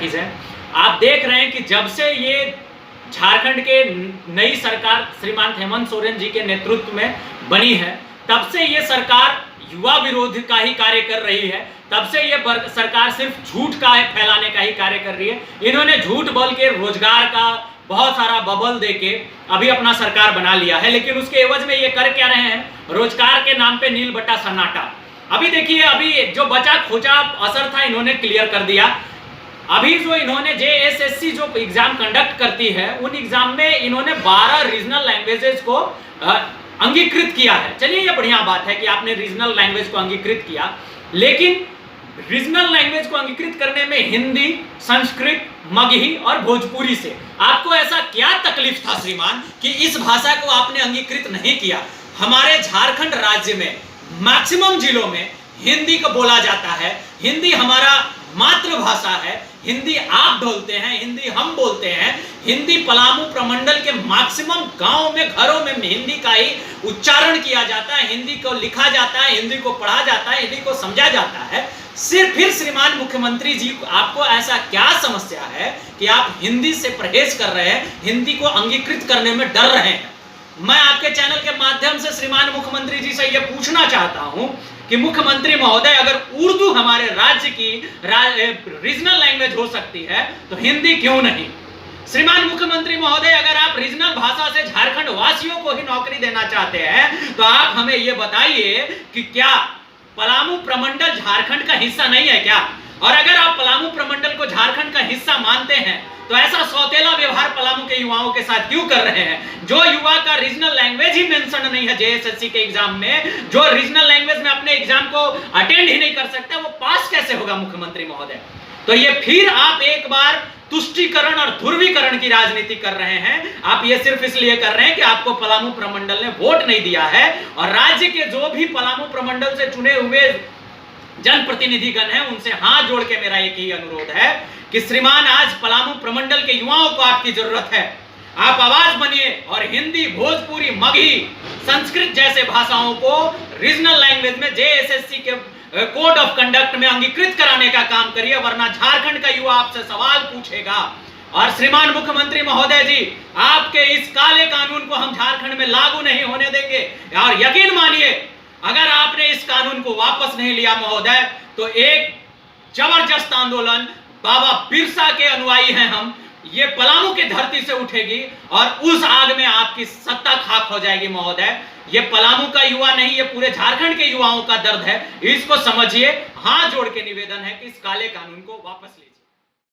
कीजिए। आप देख रहे हैं कि जब से ये झारखंड के नई सरकार श्रीमान हेमंत सोरेन जी के नेतृत्व में बनी है, तब से ये सरकार युवा विरोधी का ही कार्य कर रही है। तब से ये सरकार सिर्फ झूठ का फैलाने का ही कार्य कर रही है। इन्होंने झूठ बोल के रोजगार का बहुत सारा बबल देके अभी अपना सरकार बना लिया है, लेकिन उसके एवज में ये कर क्या रहे हैं? रोजगार के नाम पे नील बट्टा सन्नाटा। अभी देखिए, अभी जो बचा खोचा असर था इन्होंने क्लियर कर दिया। अभी जो इन्होंने JSSC जो एग्जाम कंडक्ट करती है, उन एग्जाम में इन्होंने 12 रीजनल लैंग्वेजेस को अंगीकृत किया है। चलिए, ये बढ़िया बात है कि आपने रीजनल लैंग्वेज को अंगीकृत किया, लेकिन रीजनल लैंग्वेज को अंगीकृत करने में हिंदी, संस्कृत, मगही और भोजपुरी से आपको ऐसा क्या तकलीफ था श्रीमान कि इस भाषा को आपने अंगीकृत नहीं किया? हमारे झारखंड राज्य में मैक्सिमम जिलों में हिंदी को बोला जाता है। हिंदी हमारा मातृभाषा है। हिंदी आप बोलते हैं, हिंदी हम बोलते हैं। हिंदी पलामू प्रमंडल के मैक्सिमम गांव में, घरों में हिंदी का ही उच्चारण किया जाता है, हिंदी को लिखा जाता है, हिंदी को पढ़ा जाता है, हिंदी को समझा जाता है। सिर्फ फिर श्रीमान मुख्यमंत्री जी, आपको ऐसा क्या समस्या है कि आप हिंदी से परहेज कर रहे हैं, हिंदी को अंगीकृत करने में डर रहे हैं? मैं आपके चैनल के माध्यम से श्रीमान मुख्यमंत्री जी से यह पूछना चाहता हूं कि मुख्यमंत्री महोदय, अगर उर्दू हमारे राज्य की रीजनल लैंग्वेज हो सकती है तो हिंदी क्यों नहीं? श्रीमान मुख्यमंत्री महोदय, अगर आप रीजनल भाषा से झारखंड वासियों को ही नौकरी देना चाहते हैं तो आप हमें यह बताइए कि क्या पलामू प्रमंडल झारखंड का हिस्सा नहीं है क्या? और अगर आप पलामू प्रमंडल को झारखंड का हिस्सा मानते हैं तो ऐसा सौतेला व्यवहार पलामू के युवाओं के साथ क्यों कर रहे हैं? जो युवा का रीजनल लैंग्वेज ही मेंशन नहीं है JSSC के एग्जाम में, जो रीजनल लैंग्वेज में अपने एग्जाम को अटेंड ही नहीं कर सकता, वो पास कैसे होगा मुख्यमंत्री महोदय? तो ये फिर आप एक बार तुष्टीकरण और ध्रुवीकरण की राजनीति कर रहे हैं। आप ये सिर्फ इसलिए कर रहे हैं कि आपको पलामू प्रमंडल ने वोट नहीं दिया है, और राज्य के जो भी पलामू प्रमंडल से चुने हुए जनप्रतिनिधिगण हैं उनसे हाथ जोड़ के मेरा एक ही अनुरोध है कि श्रीमान, आज पलामू प्रमंडल के युवाओं को आपकी जरूरत है। आप आवाज बनिए और हिंदी, भोजपुरी, मगही, संस्कृत जैसे भाषाओं को रीजनल लैंग्वेज में JSSC के कोड ऑफ कंडक्ट में अंगीकृत कराने का काम करिए, वरना झारखंड का युवा आपसे सवाल पूछेगा। और श्रीमान मुख्यमंत्री महोदय जी, आपके इस काले कानून को हम झारखंड में लागू नहीं होने देंगे। और यकीन मानिए, अगर आपने इस कानून को वापस नहीं लिया महोदय, तो एक जबरदस्त आंदोलन, बाबा बिरसा के अनुयायी हैं हम, ये पलामू की धरती से उठेगी और उस आग में आपकी सत्ता खाक हो जाएगी महोदय। ये पलामू का युवा नहीं, ये पूरे झारखंड के युवाओं का दर्द है। इसको समझिए। हाथ जोड़ के निवेदन है कि इस काले कानून को वापस लीजिए।